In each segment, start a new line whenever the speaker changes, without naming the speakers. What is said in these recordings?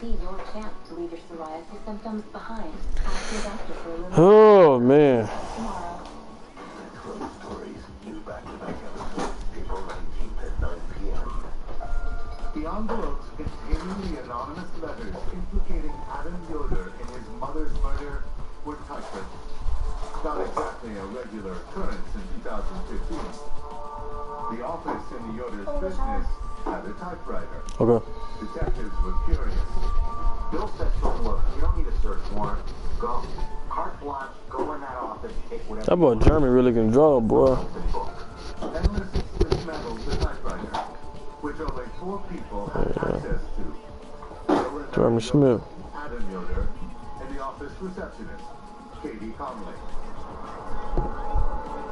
be your chance to leave your psoriasis symptoms behind. Ask your doctor for a little.
Oh, man.
Tomorrow.
April 19th at 9 p.m. The envelopes containing the anonymous letters implicating Adam Yoder in his mother's murder were typewritten. Not exactly a regular occurrence in 2015. The office in the Yoder's business had a typewriter.
Okay.
Detectives were curious.
Bill said to him, look, you don't need a search warrant. Go. Carte blanche, go in that office, take whatever.
That boy Jeremy really can draw, boy.
Endless dismantled the typewriter, which only 4 people had access to.
Jeremy Smith.
Adam Yoder, and the office receptionist, Katie Conley.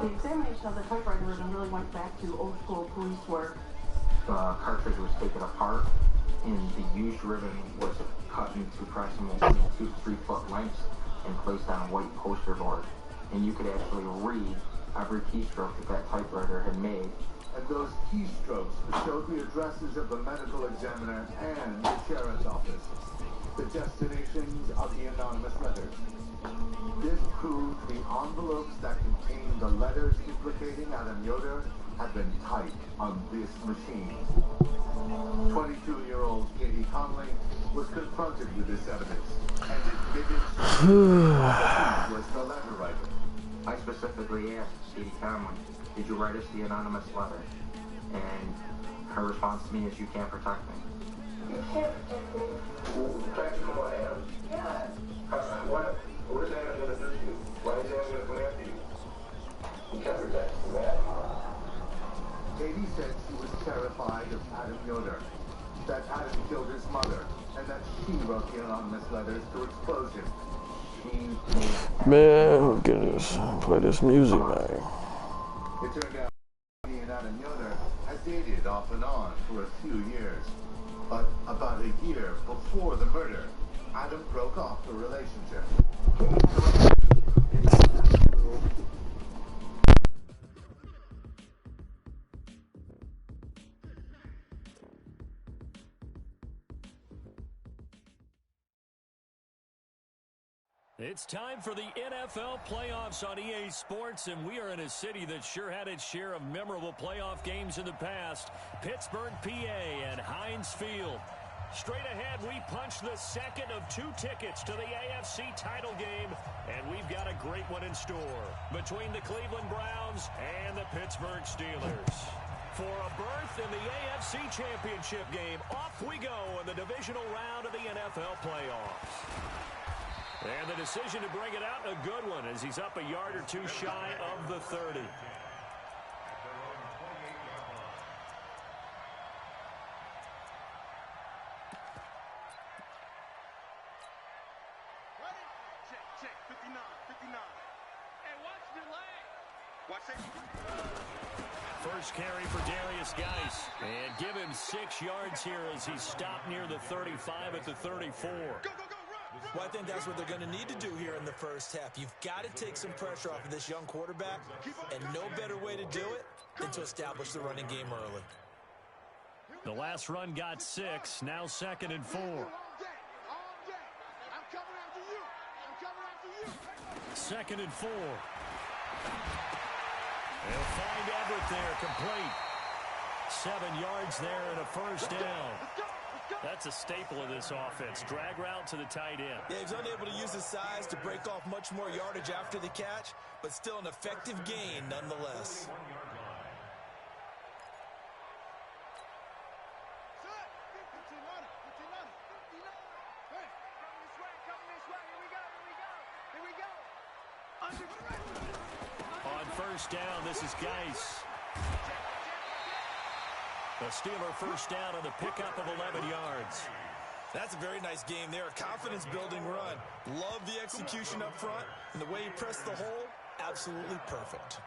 The examination of the typewriter room really went back to old school police work.
The cartridge was taken apart, and the used ribbon was cut into approximately 2 to 3 foot lengths and placed on a white poster board. And you could actually read every keystroke that typewriter had made.
And those keystrokes showed the addresses of the medical examiner and the sheriff's office, the destinations of the anonymous letters. This proved the envelopes that contained the letters implicating Adam Yoder had been typed on this machine. 22-year-old Katie Conley was confronted with this evidence and admitted she was the letter writer.
I specifically asked Katie Conley, did you write us the anonymous letter? And her response to me is, you can't protect me.
You can't protect me.
Protect who I am?
Yeah.
What is Adam going to do to you? Why is Adam going to come after you?
You can't protect me.
Katie said she was terrified of Adam Yoder, that Adam killed his mother, and that she wrote the anonymous letters to expose him.
Man, who can this play this music, man?
It turned out he and Adam Yoder had dated off and on for a few years. But about a year before the murder, Adam broke off the relationship.
It's time for the NFL playoffs on EA Sports, and we are in a city that sure had its share of memorable playoff games in the past. Pittsburgh, PA, and Heinz Field. Straight ahead, we punch the second of 2 tickets to the AFC title game, and we've got a great one in store between the Cleveland Browns and the Pittsburgh Steelers. For a berth in the AFC Championship game, off we go in the divisional round of the NFL playoffs. And the decision to bring it out, a good one, as he's up a yard or 2 shy of the 30.
Check, 59. Hey, watch the leg. Watch it.
First carry for Darius Geis. And give him 6 yards here as he's stopped near the 35 at the 34.
Go.
Well, I think that's what they're going to need to do here in the first half. You've got to take some pressure off of this young quarterback, and no better way to do it than to establish the running game early.
The last run got 6, now 2nd and 4.
All day. I'm coming after you.
2nd and 4. They'll find Everett there, complete. 7 yards there and a first down. That's a staple of this offense. Drag route to the tight end.
Yeah, he's unable to use his size to break off much more yardage after the catch, but still an effective gain nonetheless.
On first down, this is Geis. The Steeler first down on the pickup of 11 yards.
That's a very nice game there. A confidence-building run. Love the execution up front, and the way he pressed the hole, absolutely perfect.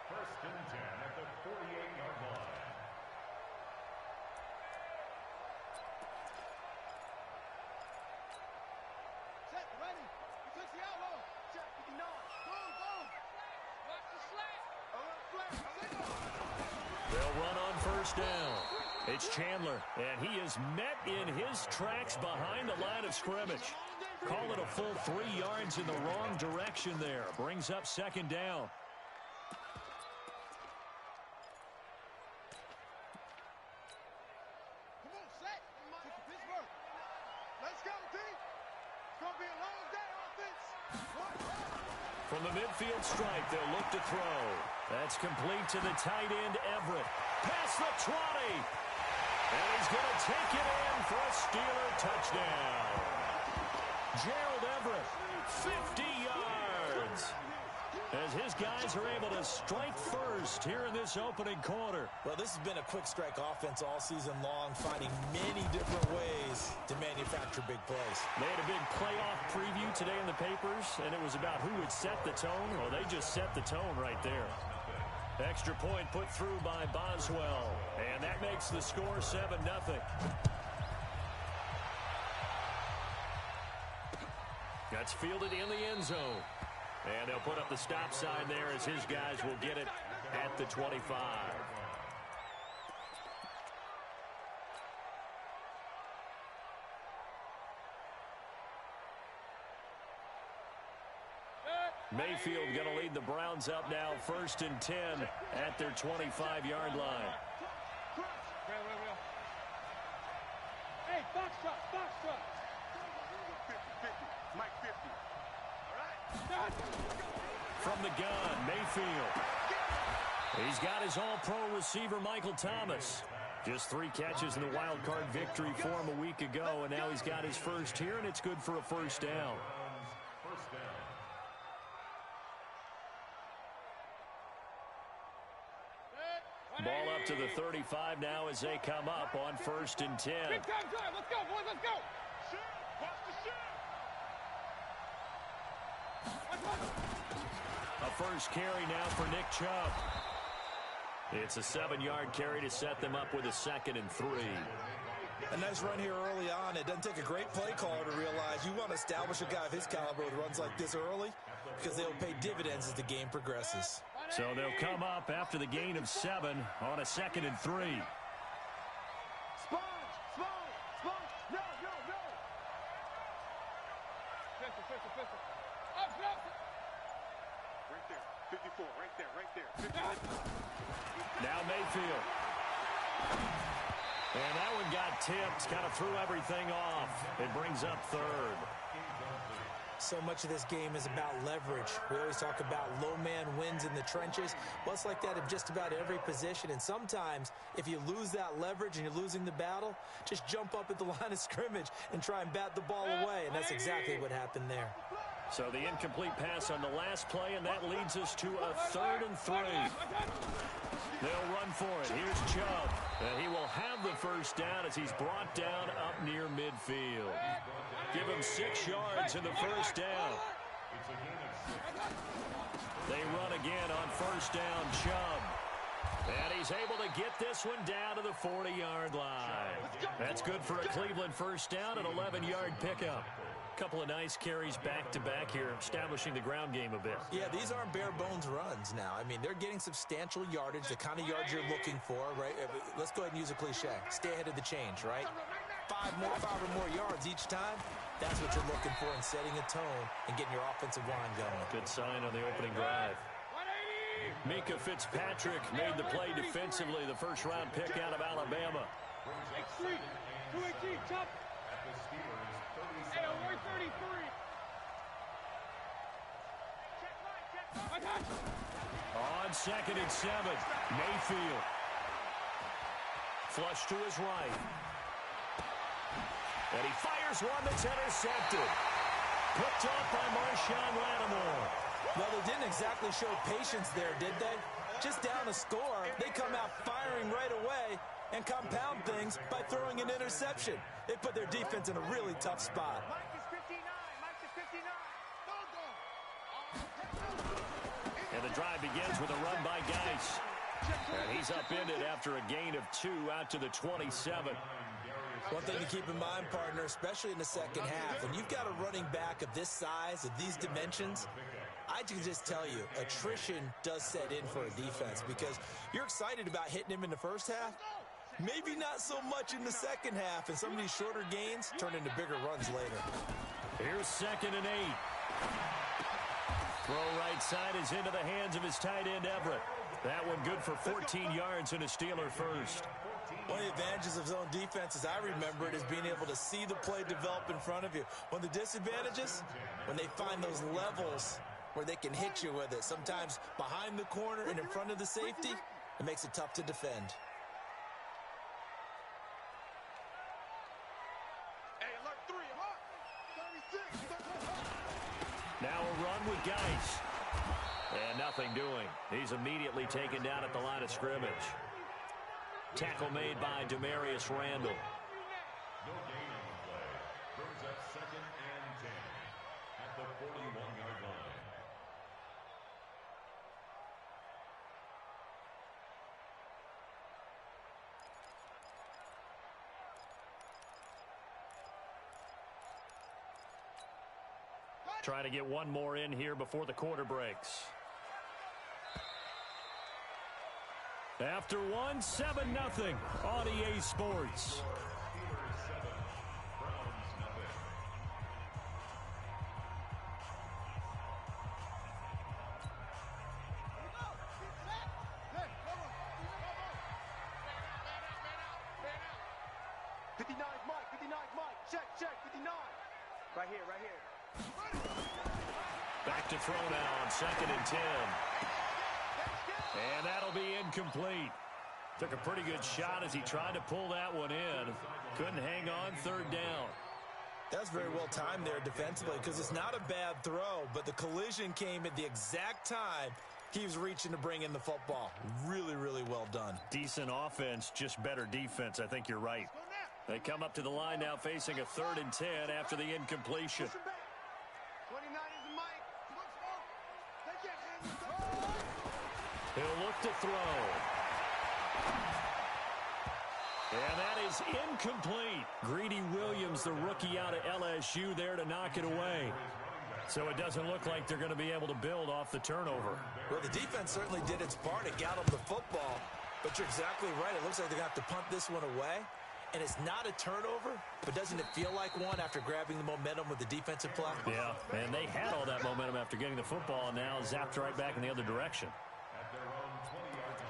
First and 10 at the 48-yard line.
Set, ready. He takes the outlaw. Check, 59. Boom. Watch the slant.
They'll run on first down. It's Chandler, and he is met in his tracks behind the line of scrimmage. Call it a full 3 yards in the wrong direction there. Brings up second down.
Come on, set. Pittsburgh. Let's go, team. It's going to be a long day, offense.
From the midfield stripe, they'll look to throw. That's complete to the tight end, Everett. Past the 20. And he's going to take it in for a Steeler touchdown. Gerald Everett, 50 yards. As his guys are able to strike first here in this opening quarter.
Well, this has been a quick strike offense all season long, finding many different ways to manufacture big plays.
They had a big playoff preview today in the papers, and it was about who would set the tone. Well, they just set the tone right there. Extra point put through by Boswell, and that makes the score 7-0. That's fielded in the end zone. And they'll put up the stop sign there as his guys will get it at the 25. Mayfield going to lead the Browns up now, 1st and 10 at their 25-yard line.
Hey, box truck. 50, Mike 50. All right.
From the gun, Mayfield. He's got his all-pro receiver, Michael Thomas. Just 3 catches in the wild card victory for him a week ago, and now he's got his first here, and it's good for a first down.
First down.
Ball up to the 35 now as they come up on 1st and 10.
Big time drive. Let's go, boys. Let's go. Shoot. Watch the shoot.
A first carry now for Nick Chubb. It's a 7-yard carry to set them up with a 2nd and 3.
A nice run here early on. It doesn't take a great play caller to realize you want to establish a guy of his caliber with runs like this early because they'll pay dividends as the game progresses.
So they'll come up after the gain of 7 on a 2nd and 3.
Sponge. No. Pistol. Up. Right there. 54. Right there. 54.
Now Mayfield. And that one got tipped, kind of threw everything off. It brings up 3rd.
So much of this game is about leverage. We always talk about low man wins in the trenches. Well, it's like that in just about every position. And sometimes, if you lose that leverage and you're losing the battle, just jump up at the line of scrimmage and try and bat the ball away. And that's exactly what happened there.
So the incomplete pass on the last play, and that leads us to a 3rd and 3. They'll run for it. Here's Chubb. And he will have the first down as he's brought down up near midfield. Give him 6 yards in the first down. They run again on 1st down, Chubb. And he's able to get this one down to the 40-yard line. That's good for a Cleveland first down, an 11-yard pickup. Couple of nice carries back-to-back here, establishing the ground game a bit.
Yeah, these aren't bare-bones runs now. I mean, they're getting substantial yardage, the kind of yards you're looking for, right? Let's go ahead and use a cliche. Stay ahead of the change, right? 5 or more yards each time. That's what you're looking for in setting a tone and getting your offensive line going.
Good sign on the opening drive. Mika Fitzpatrick made the play defensively, the first-round pick out of Alabama.
X3, 218, chop. Hey, over 33.
On 2nd and 7, Mayfield. Flush to his right. And he fires one that's intercepted. Picked off by Marshawn Lattimore.
Well, they didn't exactly show patience there, did they? Just down a score, they come out firing right away and compound things by throwing an interception. They put their defense in a really tough spot.
Mike is 59.
And the drive begins with a run by Geis. And he's upended after a gain of 2 out to the 27.
One thing to keep in mind, partner, especially in the second half, when you've got a running back of this size, of these dimensions, I can just tell you, attrition does set in for a defense because you're excited about hitting him in the first half, Maybe not so much in the second half, and some of these shorter gains turn into bigger runs later.
Here's 2nd and 8. Throw right side is into the hands of his tight end, Everett. That one good for 14 yards and a Steeler first.
One of the advantages of zone defense, as I remember it, is being able to see the play develop in front of you. One of the disadvantages, when they find those levels where they can hit you with it, sometimes behind the corner and in front of the safety, it makes it tough to defend.
Hey, alert 3, alert! 36.
Now a run with Geis. And nothing doing. He's immediately taken down at the line of scrimmage. Tackle made by Demarius Randall.
No gain on the play. Brings up 2nd and 10 at the 41-yard line.
Trying to get one more in here before the quarter breaks. After one, 7-0 on EA Sports.
Check, 59. Right here.
Back to throw now on 2nd and 10. And that'll be incomplete. Took a pretty good shot as he tried to pull that one in. Couldn't hang on, 3rd down.
That's very well timed there defensively because it's not a bad throw, but the collision came at the exact time he was reaching to bring in the football. Really, really well done.
Decent offense, just better defense. I think you're right. They come up to the line now facing a 3rd and 10 after the incompletion.
29 is the mic.
He'll look to throw. And that is incomplete. Greedy Williams, the rookie out of LSU, there to knock it away. So it doesn't look like they're going to be able to build off the turnover.
Well, the defense certainly did its part to got them the football. But you're exactly right. It looks like they're going to have to punt this one away. And it's not a turnover, but doesn't it feel like one after grabbing the momentum with the defensive play?
Yeah, and they had all that momentum after getting the football, and now zapped right back in the other direction.
At their own 20-yard line.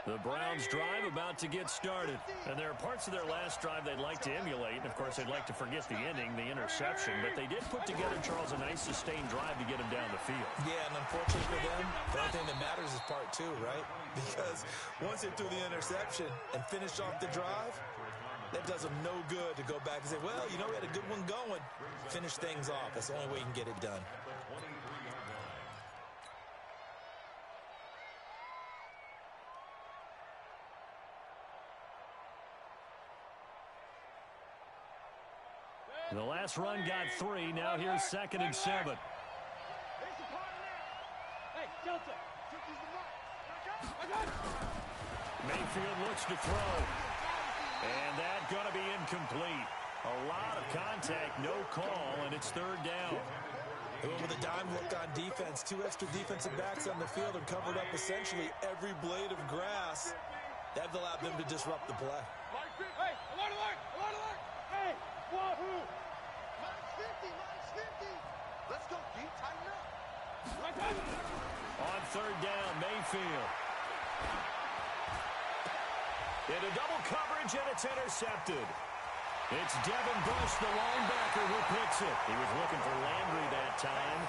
The Browns' drive about to get started. And there are parts of their last drive they'd like to emulate. And, of course, they'd like to forget the ending, the interception. But they did put together, Charles, a nice sustained drive to get them down the field.
Yeah, and unfortunately for them, the only thing that matters is part 2, right? Because once they threw the interception and finished off the drive, that does them no good to go back and say, well, you know, we had a good one going. Finish things off. That's the only way you can get it done.
The last run got 3. Now here's 2nd and 7. Mayfield looks to throw. And that's going to be incomplete. A lot of contact, no call, and it's 3rd down.
With a dime look on defense, 2 extra defensive backs on the field and covered up essentially every blade of grass. That allowed them to disrupt the play.
Hey, alert! Hey, wahoo! Minus 50. Let's go, G. Tighten up.
On 3rd down, Mayfield. Into double coverage, and it's intercepted. It's Devin Bush, the linebacker, who picks it. He was looking for Landry that time.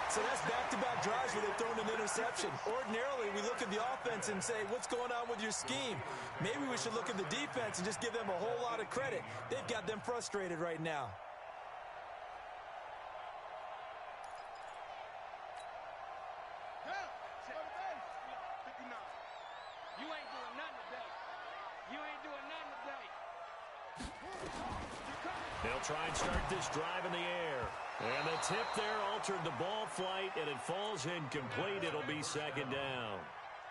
So that's back-to-back drives where they've thrown an interception. Ordinarily, we look at the offense and say, what's going on with your scheme? Maybe we should look at the defense and just give them a whole lot of credit. They've got them frustrated right now.
They'll try and start this drive in the air. And the tip there altered the ball flight, and it falls incomplete. It'll be 2nd down.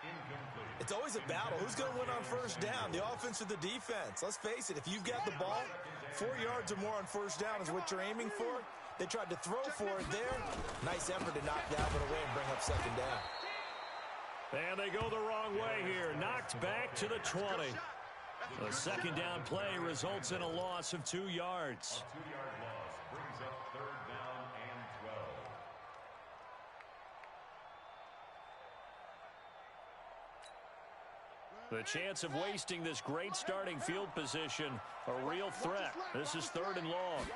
Incomplete.
It's always a battle. Who's going to win on first down, the offense or the defense? Let's face it, if you've got the ball, 4 yards or more on first down is what you're aiming for. They tried to throw for it there. Nice effort to knock that one away and bring up second down.
And they go the wrong way here. Knocked back to the 20. The second down play results in a loss of 2 yards.
A 2-yard loss brings up third down and 12.
The chance of wasting this great starting field position, a real threat. This is 3rd and long.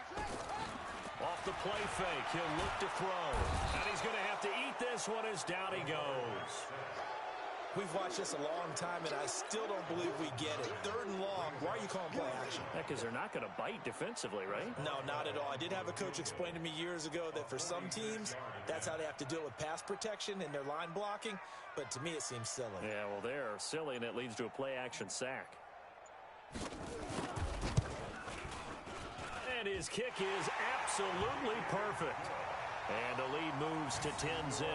Off the play fake, he'll look to throw. And he's going to have to eat this one as down he goes.
We've watched this a long time, and I still don't believe we get it. 3rd and long. Why are you calling play action?
Because they're not going to bite defensively, right?
No, not at all. I did have a coach explain to me years ago that for some teams, that's how they have to deal with pass protection and their line blocking. But to me, it seems silly.
Yeah, well, they're silly, and it leads to a play-action sack. And his kick is absolutely perfect. And the lead moves to 10-zip.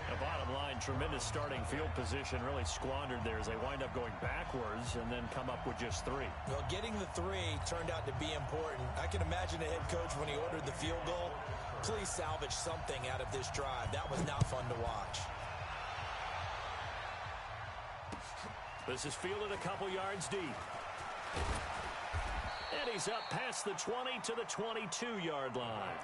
The bottom line, tremendous starting field position, really squandered there as they wind up going backwards and then come up with just 3.
Well, getting the 3 turned out to be important. I can imagine the head coach when he ordered the field goal. Please salvage something out of this drive. That was not fun to watch.
This is fielded a couple yards deep. And he's up past the 20 to the 22-yard line.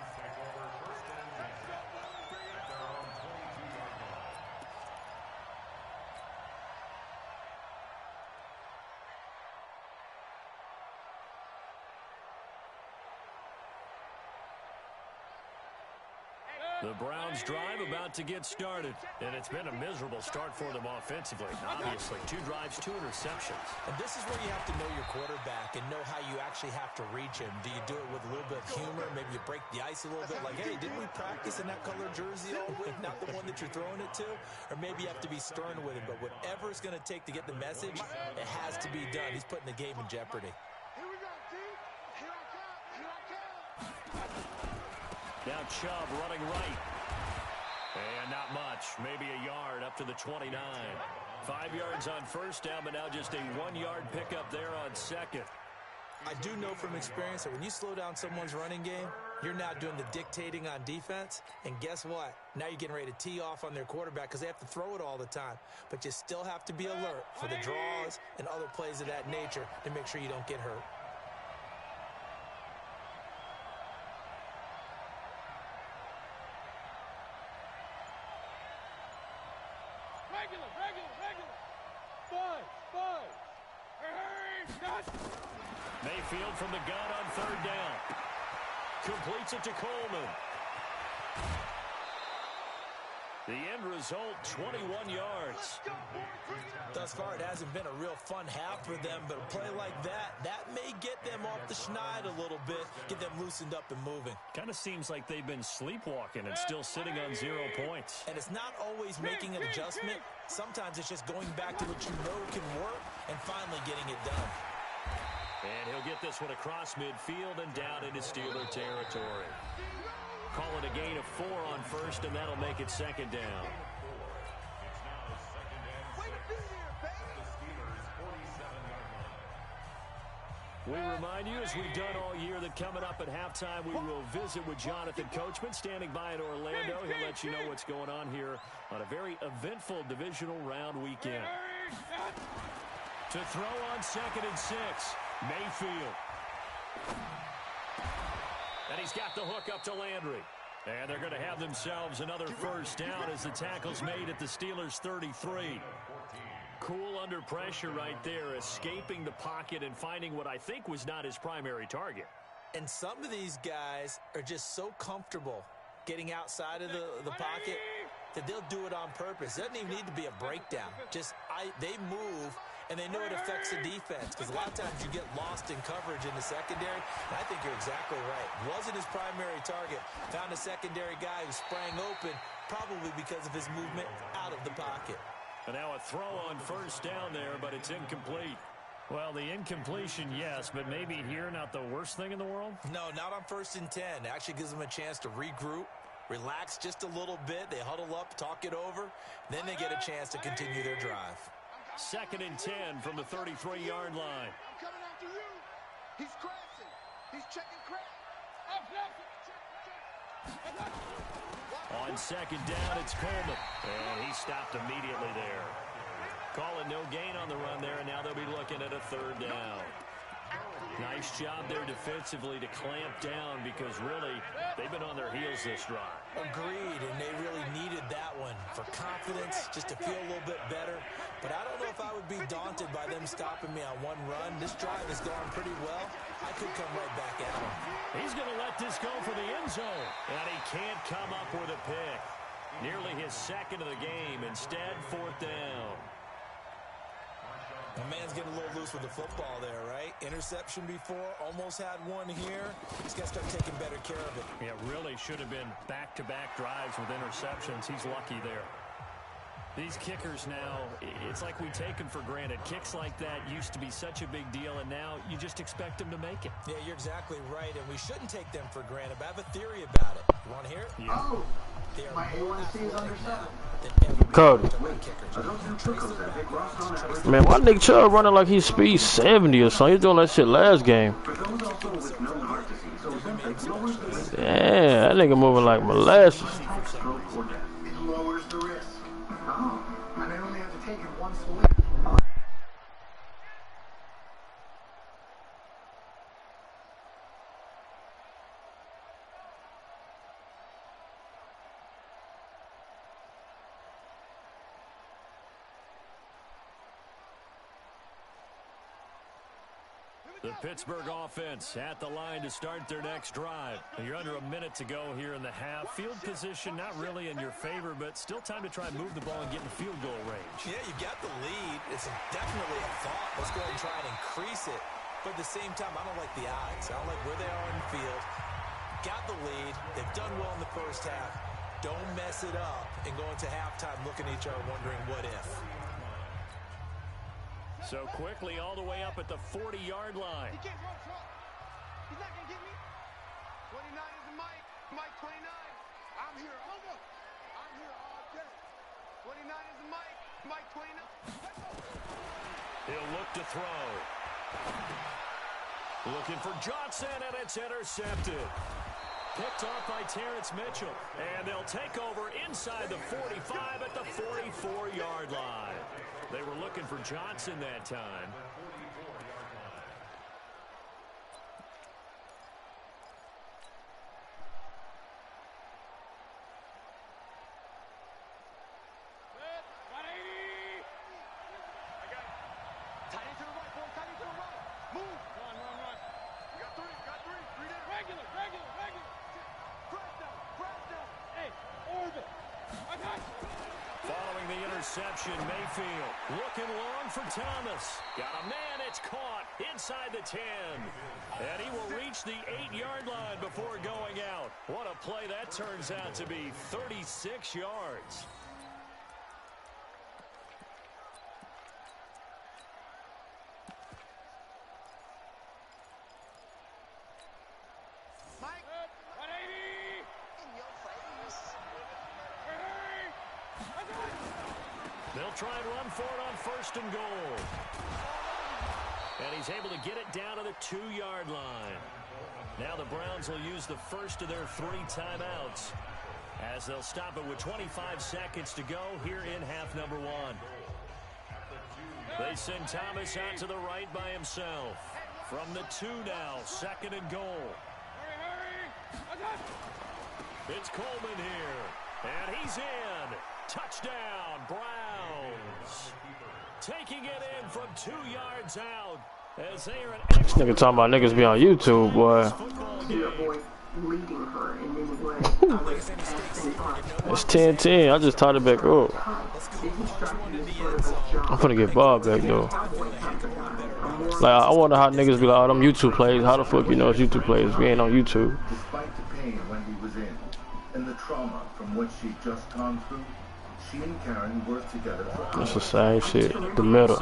The Browns drive about to get started, and it's been a miserable start for them offensively. Obviously, 2 drives, 2 interceptions.
And this is where you have to know your quarterback and know how you actually have to reach him. Do you do it with a little bit of humor? Maybe you break the ice a little bit, like, hey, didn't we practice in that color jersey all week, not the one that you're throwing it to? Or maybe you have to be stern with him, but whatever it's going to take to get the message, it has to be done. He's putting the game in jeopardy.
Here we go, T. Here I come. Here I come.
Now Chubb running right. And not much. Maybe a yard up to the 29. 5 yards on first down, but now just a 1-yard pickup there on second.
I do know from experience that when you slow down someone's running game, you're now doing the dictating on defense. And guess what? Now you're getting ready to tee off on their quarterback because they have to throw it all the time. But you still have to be alert for the draws and other plays of that nature to make sure you don't get hurt.
Mayfield from the gun on 3rd down. Completes it to Coleman. The end result, 21 yards.
Thus far, it hasn't been a real fun half for them, but a play like that may get them off the schneid a little bit, get them loosened up and moving.
Kind of seems like they've been sleepwalking and still sitting on 0 points.
And it's not always making an adjustment. Sometimes it's just going back to what you know can work and finally getting it done.
And he'll get this one across midfield and down into Steeler territory. Call it a gain of 4 on first, and that'll make it second down.
It's now second and 6. The Steelers' 47-yard line.
We remind you, as we've done all year, that coming up at halftime, we will visit with Jonathan Coachman standing by in Orlando. He'll let you know what's going on here on a very eventful divisional round weekend. To throw on 2nd and 6, Mayfield. And he's got the hook up to Landry. And they're going to have themselves another first down as the tackle's made at the Steelers' 33. Cool under pressure right there, escaping the pocket and finding what I think was not his primary target.
And some of these guys are just so comfortable getting outside of the pocket that they'll do it on purpose. It doesn't even need to be a breakdown. They move, and they know it affects the defense because a lot of times you get lost in coverage in the secondary, and I think you're exactly right. Wasn't his primary target. Found a secondary guy who sprang open, probably because of his movement out of the pocket.
And now a throw on first down there, but it's incomplete. Well, the incompletion, yes, but maybe here not the worst thing in the world?
No, not on 1st and 10. It actually gives them a chance to regroup, relax just a little bit. They huddle up, talk it over, then they get a chance to continue their drive.
2nd and 10 from the 33-yard line.
I'm coming after you. He's crashing. He's checking crash.
On 2nd down, it's Coleman. And he stopped immediately there. Calling no gain on the run there, and now they'll be looking at a 3rd down. Nice job there defensively to clamp down because really they've been on their heels this drive.
Agreed, and they really needed that one for confidence, just to feel a little bit better. But I don't know if I would be daunted by them stopping me on one run. This drive has gone pretty well. I could come right back at him.
He's going to let this go for the end zone, and he can't come up with a pick. Nearly his 2nd of the game. Instead, 4th down.
The man's getting a little loose with the football there, right? Interception before, almost had one here. He's got to start taking better care of it.
Yeah, really should have been back-to-back drives with interceptions. He's lucky there. These kickers now, it's like we take them for granted. Kicks like that used to be such a big deal, and now you just expect them to make it.
Yeah, you're exactly right, and we shouldn't take them for granted. But I have a theory about it. You want to hear it?
Yeah.
Oh, my A1C is under 7.
Cody. Man, why Nick Chubb running like he's speed 70 or something? He was doing that shit last game. Yeah, that nigga moving like molasses.
It lowers the risk. Oh, and I only have to take it once a week.
The Pittsburgh offense at the line to start their next drive. You're under a minute to go here in the half. Field position not really in your favor, but still time to try and move the ball and get in field goal range.
Yeah, you got the lead. It's definitely a thought. Let's go ahead and try and increase it. But at the same time, I don't like the odds. I don't like where they are in the field. Got the lead. They've done well in the first half. Don't mess it up and go into halftime looking at each other wondering what if.
So quickly all the way up at the 40-yard line.
He can't run front. He's not going to get me. 29 is the Mike. Mike 29. I'm here. Hold up. I'm here all day. 29 is the Mike. Mike 29.
He'll look to throw. Looking for Johnson, and it's intercepted. Picked off by Terrence Mitchell. And they'll take over inside the 45 at the 44-yard line. They were looking for Johnson that time. Interception, Mayfield looking long for Thomas. Got a man, it's caught inside the 10. And he will reach the 8-yard line before going out. What a play that turns out to be, 36 yards.
Mike, 180. In your face.
They'll try and run for it on 1st and goal. And he's able to get it down to the 2-yard line. Now the Browns will use the first of their 3 timeouts as they'll stop it with 25 seconds to go here in half number 1. They send Thomas out to the right by himself. From the 2 now, 2nd and goal. It's Coleman here, and he's in. Touchdown, Browns. Taking it in from 2 yards out. As they are an
This nigga talking about niggas be on YouTube, boy. It's 10-10. I just tied it back up. I'm finna get Bob back, though. Like, I wonder how niggas be like, oh, them YouTube plays. How the fuck you know it's YouTube plays if we ain't on YouTube?
Despite the pain Wendy was in and the trauma from what she'd just gone through, she and Karen worked together for
It's the same shit. The middle.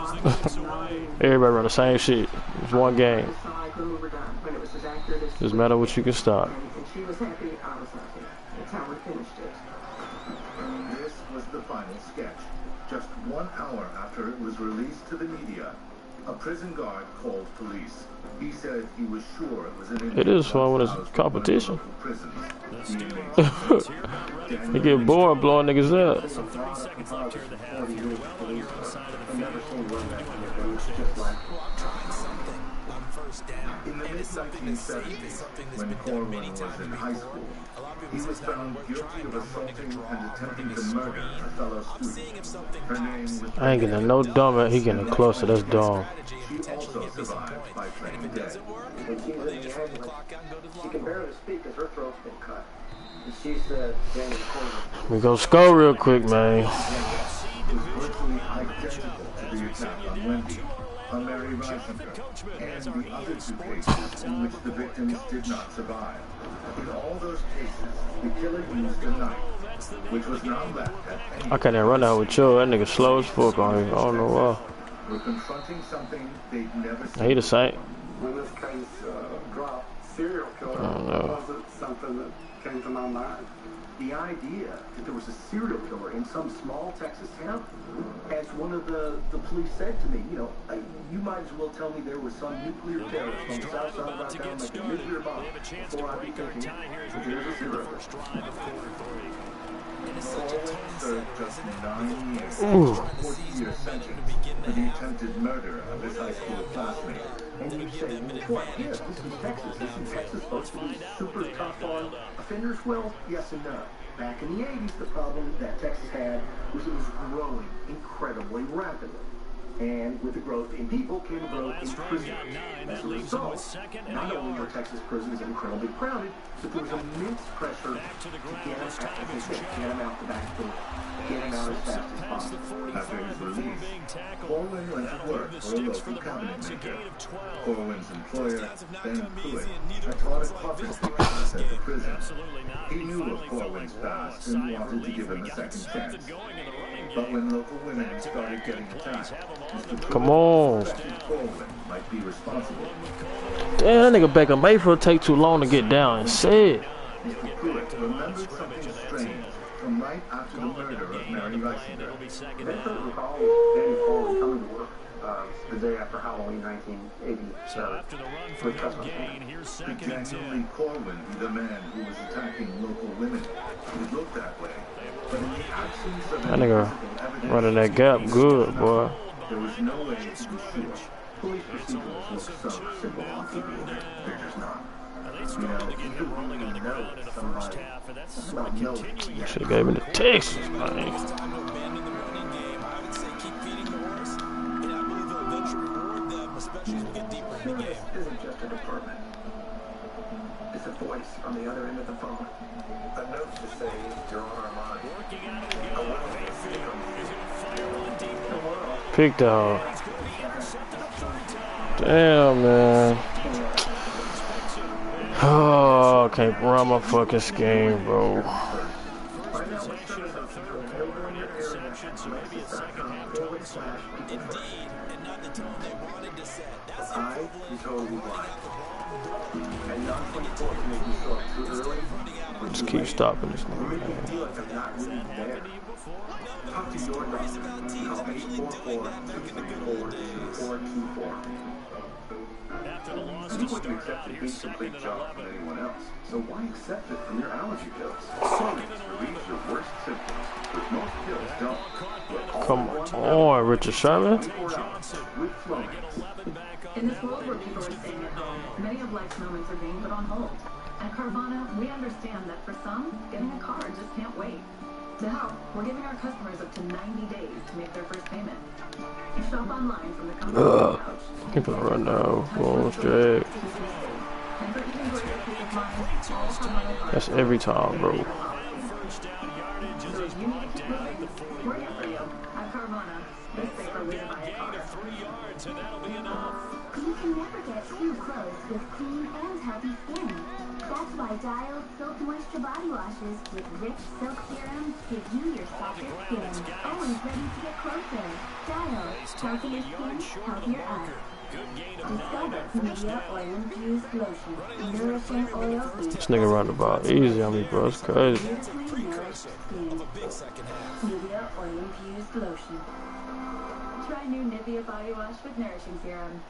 Everybody run the same shit. It's one game. Just matter what you can stop.
That's how we finished it.
This was the final sketch. Just 1 hour after it was released to the media, a prison guard called police. He said he was sure it was an inmate.
It is fun when it's competition.
Prisons.
It get boring blowing niggas up.
Some 30 seconds left here in the half. You're well on your own side of the field.
On first down.
In the
And it's something that's safe. It's
mid-1970s,
something that's
when
been done
Corwin
many
was
times
in
before.
high school,
A lot of people
he
say
was
it's not
found
worth
guilty
trying,
of
but I'm running a
assaulting
draw,
and attempting
running a
to murder
screen.
a fellow
I'm
student.
seeing if something
Her name
pops.
was
I ain't getting no dumb. He getting closer. That's dumb.
She also survived by playing dead.
She can barely speak because her throat's been cut. And she's Daniel Corwin.
We go score real quick, man.
Was virtually identical to the attack on Wendy, on Mary Reisinger, and the other 2 cases in which the victims did not survive. In all those cases, the killer used a knife, which was not left at any
I can't even run out with Joe. That nigga slow as fuck on him. I don't know why.
were confronting something they'd never seen.
He the same.
When this case dropped, serial killer wasn't something that came to my mind.
The idea that there was a serial killer in some small Texas town, as one of the police said to me, you know, you might as well tell me there was some nuclear terrorist on the south side of our town making a nuclear bomb before I'd be thinking that there's a serial killer.
Corwin served just 9 years, a 40-year sentence for the attempted murder of his high school classmate.
And you say, well, what? Yeah, this is Texas. Isn't Texas supposed to be super tough on offenders? Well, yes and no. Back in the 80s, the problem that Texas had was it was growing incredibly rapidly. And with the growth in people came a growth in prisons. As a result, not only are Texas prisons incredibly crowded, but there was immense pressure to get them out the back door, get them out as fast as possible.
After his release, Corwin went to work for a local cabinet maker. Corwin's employer, Ben Pruitt, had taught a carpentry class at the prison. He knew of Corwin's past and wanted to give him a second chance. But when local women started getting attacked, Mr.
Come on.
suspected Corwin might be responsible.
Damn, that nigga Baker Mayfield take too long to get down and say it.
Mr. Pruitt remembered something strange from right after the murder of Mary Reisinger.
Vincent recalls Danny Corwin coming to work the day after Halloween 1987 with custom paint.
Could genuinely Corwin be the man who was attacking local women? It looked that way. But in the absence of
That
any
nigga
physical evidence,
running that gap good, boy.
there was no way to be sure. Police procedures look so simple on TV. They're just not. You know, you wouldn't even know somebody about no.
Should've gave him the Texas, man.
Time to abandon the running game. I would say keep feeding the horse, and I believe they'll eventually reward them, especially as we get deeper in the game.
This isn't just a department. It's a voice on the other end of the phone. A note to say you're on our mind.
Pick dog. Damn, man. Oh, I can't run my fucking scheme, bro.
I was totally blind. And not 24 to make me show up too early.
Just keep stopping this
Or make me
nigga.
feel like I'm not really there. Talk to your doctor. Call 844-234-2424. You wouldn't accept an incomplete job from anyone else. So why accept it from your allergy pills? Flonase relieves your worst symptoms, but most pills don't.
Come on, Richard Sherman.
24 hours with Flonase.
In this world where people are staying at home, many of life's moments are being put on hold. At Carvana, we understand that for some, getting a car just can't wait. To help, we're giving our customers up to 90 days to make their first payment. Shop online from the company couch.
Keep on run now. Going straight.
And for even greater peace of mind, all Carvana cars
That's every time, bro.
so you need to keep moving. We're here for you. At Carvana, the safer way to buy a car.
You can never get too close with clean and healthy skin. That's why Dial's Silk Moisture Body Washes with rich silk serum give you your softest skin. Always ready to get closer. Dial, healthier skin, healthier us. Discover Nivea Oil Infused Lotion. Nourishing oil food.
This nigga run the ball easy on me, bro. It's crazy.
Beautifully nourished skin. Nivea Oil Infused Lotion.
Try new Nivea body wash with nourishing serum.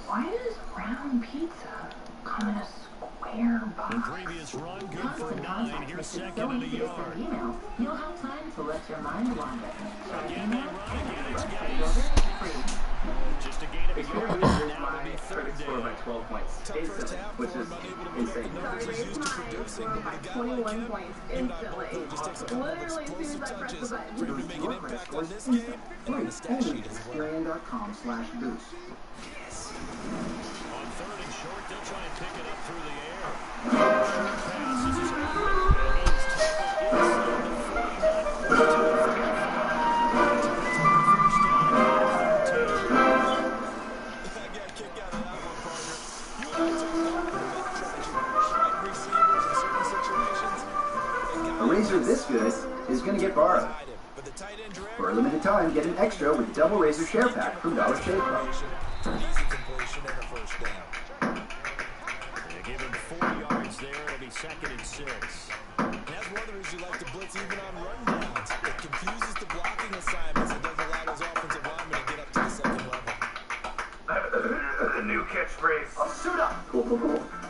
Why does round pizza come in a square box?
Previous run, good for
Constant
9.
contact
Here's
makes it
second
so
in the
easy to
yard.
send emails. You'll have time to let your mind wander. Try
Again,
email
they run
and
again.
a
It's
website
Gase.
builder free.
Just a gain of
If
a
you're
yard.
going to lose
Now it'll
my
be third
critic score by
down.
12 points instantly, which is insane.
Sorry, raised my score by 21 points instantly. Literally, as soon as I press the button.
Boost your credit scores instantly. Only Experian.com/boost.
On third and short, they'll try and pick it up through the air. Short pass. This is Everett. He's tackled inside the 49. First down at the 13.
I got kicked out of that one, partner. You want to talk about quarterback tragedy. Right receivers in certain situations.
A razor this good is going to get borrowed.
But the tight end
For a limited time, get an extra with double razor share pack from Dollar Shave Club.
an easy completion and a first down.
They give him 4 yards there. It'll be second and 6.
That's one of the reasons you like to blitz even on run downs. It confuses the blocking assignments and doesn't allow those offensive linemen to get up to the second level.
The new catchphrase. Oh, suit up. Cool.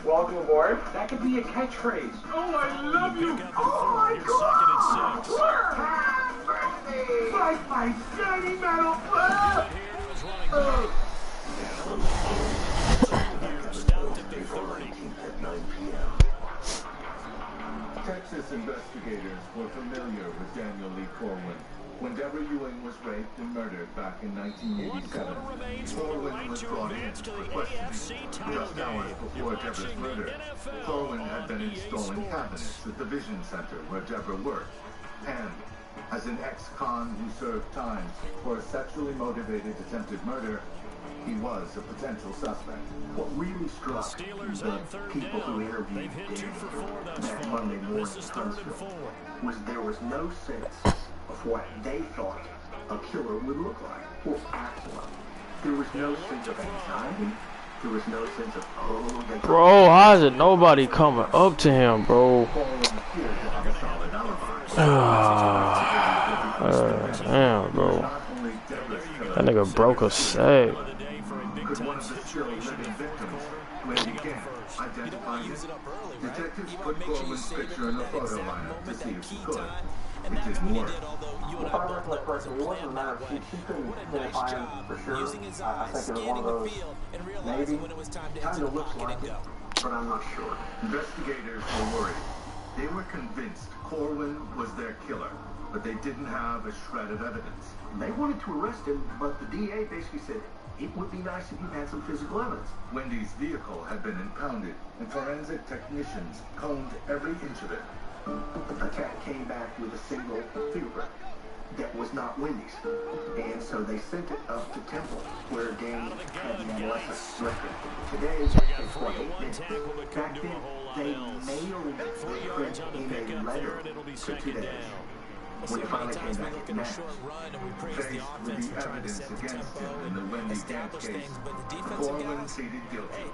Welcome aboard. That could be a catchphrase. Oh, I love you. Oh, my
Here's second and 6.
Happy birthday. Fight my shiny metal.
Stopped at the 30.
At 9 p.m. Texas investigators were familiar with Daniel Lee Corwin when Deborah Ewing was raped and murdered back in 1987. Corwin was brought in for questioning. Just hours before Deborah's murder, Corwin had been installing cabinets at the Vision Center where Deborah worked. And as an ex-con who served time for a sexually motivated attempted murder, he was a potential suspect.
What really struck the people who interviewed Daniel that Monday morning in Huntsville was there was no sense of what they thought a killer would look like or act like. There was no sense of anxiety. There was no sense of, oh, they
Bro, how is it nobody coming up to him, bro? Damn, bro. That nigga broke a seg.
Could one of the still living victims, Wendy Gann, identify him? Detectives put Corwin's picture in a photo lineup to see if she could. It didn't work.
If I recollect correctly, it wasn't a matter of she couldn't identify him for sure. I think it was one of those, maybe, kind of looks like it, but I'm not sure.
Investigators were worried. They were convinced Corwin was their killer, but they didn't have a shred of evidence.
They wanted to arrest him, but the DA basically said, it would be nice if you had some physical evidence.
Wendy's vehicle had been impounded, and forensic technicians combed every inch of it.
The cat came back with a single fingerprint that was not Wendy's. And so they sent it up to Temple, where Danny had the adolescent record. Today, it's what, 8 minutes. Back then, they mailed the print in a letter for 2 days. When it finally came back, it matched.
Faced with the evidence against him in the Wendy Gann case, Corwin pleaded guilty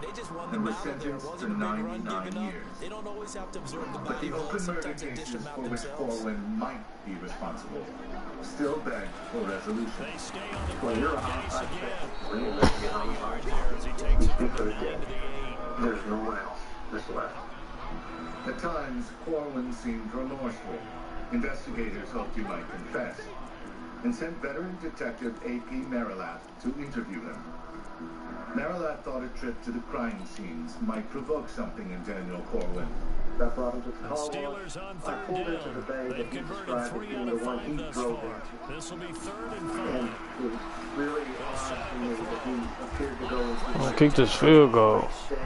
and was sentenced to 99 years. But the open murder cases for which Corwin might be responsible still begged for resolution.
When you're a homicide detective, when you investigate homicide, these people are dead. There's no one else that's left.
At times, Corwin seemed remorseful. Investigators hoped he might confess, and sent veteran detective A.P. Marilat to interview him. Marilat thought a trip to the crime scenes might provoke something in Daniel Corwin.
That brought him to the car
Steelers
wash.
on
I
third
pulled into the
down.
bay that
They've
he
converted
described as
3
being
out
the
of
one
5
he
thus
drove
far.
into.
This will be third and
And
5.
it was really odd to me that he appeared to go into
I kicked this field goal.
shade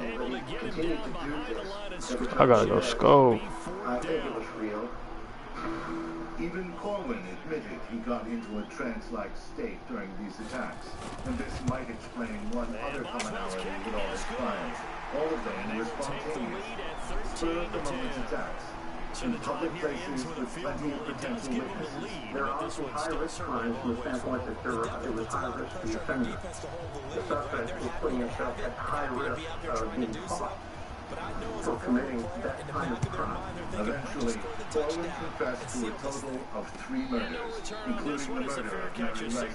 Able to get him down behind the line of scrimmage.
I gotta go scope.
I think it was real.
Even Corwin admitted he got into a trance-like state during these attacks, and this might explain one other commonality with all his crimes. All of them were spontaneous, spur-of-the-moment attacks. in public places with plenty of potential witnesses.
There are also high-risk crimes from the standpoint that it was high-risk for the offender. The suspect was putting himself at high risk of being caught for committing that kind of crime.
Eventually, Corwin confessed to a total of 3 murders, including the murder of Mary Reisinger.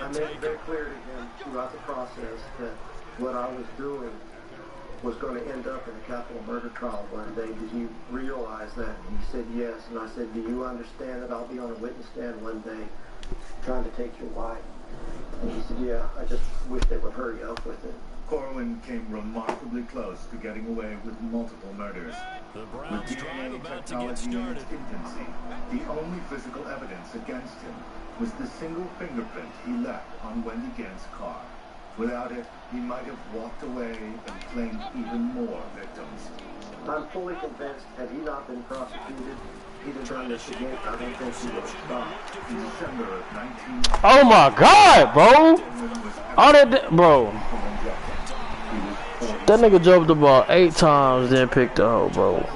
I made it very clear to him throughout the process that what I was doing was going to end up in a capital murder trial one day. Did you realize that? And he said yes. And I said, do you understand that I'll be on a witness stand one day trying to take your wife? And he said, yeah, I just wish they would hurry up with it.
Corwin came remarkably close to getting away with multiple murders. With DNA technology in its infancy, the only physical evidence against him was the single fingerprint he left on Wendy Gant's car. Without it, he might have walked away and claimed even more victims.
I'm fully convinced, had he not been prosecuted, he'd have done this again. I don't think he would have stopped.
In December of 19...
Oh my God, bro! All that, bro. That nigga jumped the ball 8 times, then picked the hoe, bro.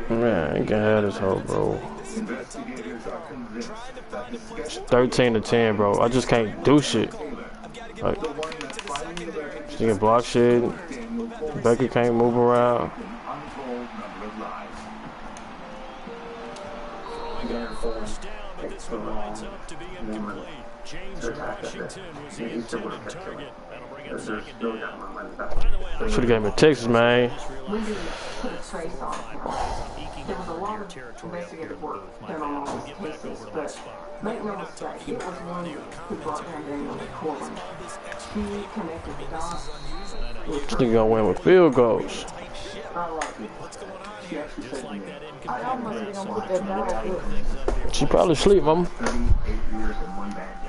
Man, you can have this hoe, bro. It's 13-10, bro. I just can't do shit. Like, she can block shit. Becky can't move around. Should've gave me Texas, man.
We didn't put a trace on him. There was a lot of investigative work done on all these cases, but make no mistake, it was one who brought down Daniel Corwin. He connected the dots.
This nigga gonna win with field goals.
I almost didn't put that down.
She probably sleep, mama.
38 years and 1 bad day.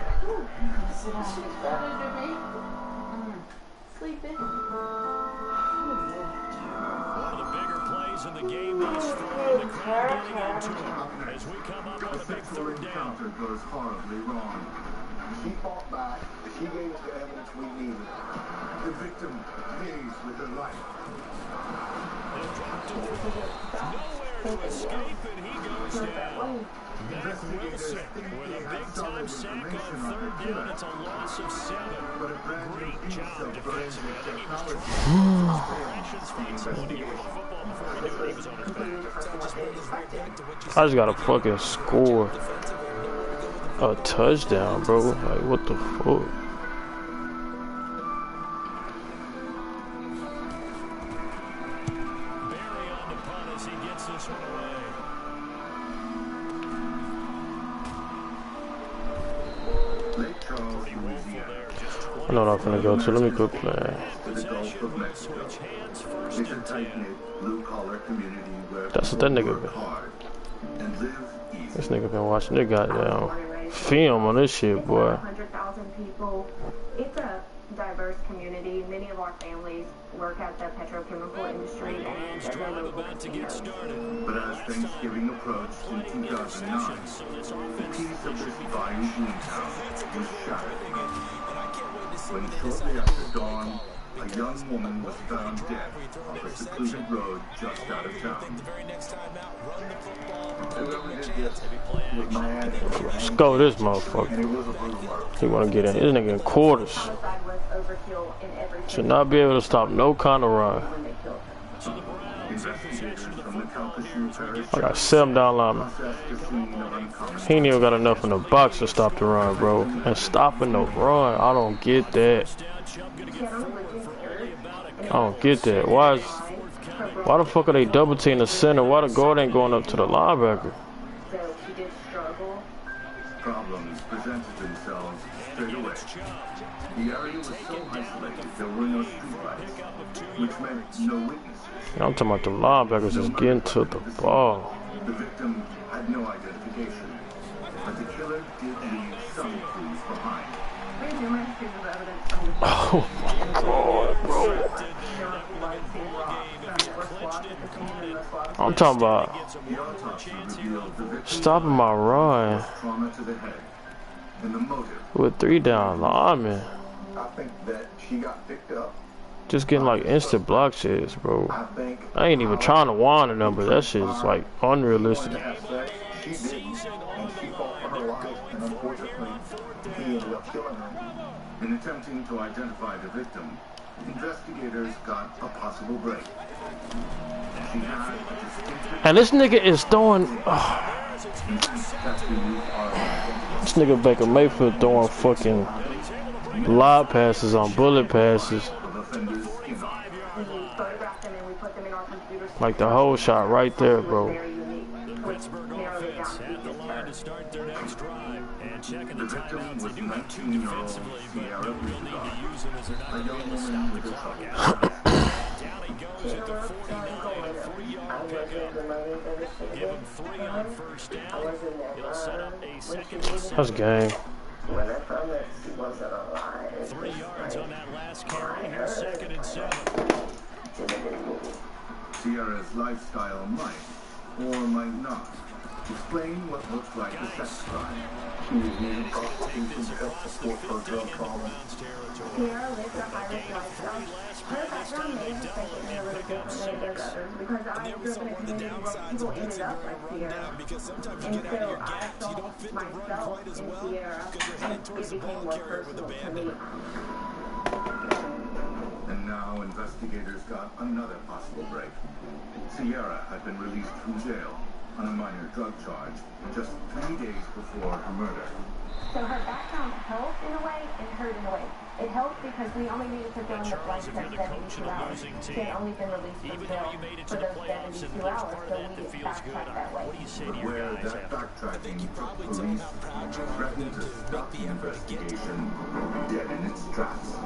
She's better than me. Sleeping.
One of the bigger plays in the game thus far. The crowd getting into it as we come up on a big 3rd down.
Encounter goes horribly wrong. She fought back. She gave us the evidence we needed. The victim pays with her life.
Nowhere to escape, and he goes down. Matt Wilson with a big-time sack on 3rd down. It's a loss of 7. Great job defensively. I think he was trying to find someone to get the football before he knew it. He was on his back.
I just gotta fucking score a touchdown, bro. Like, what the fuck?
Barry on the punt as he gets this one away.
Lake Charles, Louisiana.
I know what I'm finna go to. Let me quit playing.
It's a tight-knit, blue-collar community where
That's what that nigga been.
hard and live easy.
This nigga been watching this goddamn film on this shit, boy.
100,000 people. It's a diverse community. Many of our families work at the petrochemical industry and at their local casinos.
But as Thanksgiving approached in 2009, the peace of this Bayou Boomtown was shattered. When shortly after dawn, a young woman was found dead off a secluded road just out of town. Whoever did this was mad.
Let's go this motherfucker. He wanna get in. This nigga in quarters. Should not be able to stop no kind of run. I got 7 down linemen. He ain't even got enough in the box to stop the run, bro. And stopping the run, I don't get that. I don't get that. Why the fuck are they double teaming the center? Why the guard ain't going up to the linebacker?
Problems presented themselves straight away. The area was so isolated there were no streetlights, which meant no witnesses.
I'm talking about the linebackers just getting to the ball.
The victim had no identification, but the killer did leave some clues behind.
Oh my god, bro. I'm talking about stopping my run
Trauma to the head, and the motive.
with 3 down linemen.
I think that she got picked up
Just getting like instant block shits, bro. I ain't even trying to whine a number. That shit is like unrealistic.
She didn't, and she fought for her life, and unfortunately, he ended up killing her.
In attempting to identify the victim, investigators got a possible break. She had a distinctive...
And this nigga is throwing. This nigga Baker Mayfield throwing fucking lob passes on bullet passes. Like the whole shot right there, bro.
Pittsburgh offense at the line to start their next drive. And checking the timeouts. They do have 2 defensively, but they'll need to use them as they're not going to be able to stop the clock out. Down he goes at the 49, a 3-yard pickup. Give him 3 on first down. He'll set up a second and 7.
That's game.
3 yards on that last carry. Here's 2nd and 7.
Sierra's lifestyle might, or might not, explain what looks like a sex crime.
She was using prostitution to help support her drug problem.
Sierra lives a high-risk lifestyle. Her background may have affected me a little differently than others because I grew up in a community where people ended up like Sierra. And so I saw myself in Sierra, and it became more personal to me.
And now investigators got another possible break. Sierra had been released from jail on a minor drug charge just 3 days before her murder.
So her background helped in a way and hurt in a way. It helped because we only needed to fill in the blanks at 72 hours. She had only been released from jail for those 72 hours, so we backtracked that way.
But where that backtracking took police threatened to stop the investigation dead in its tracks.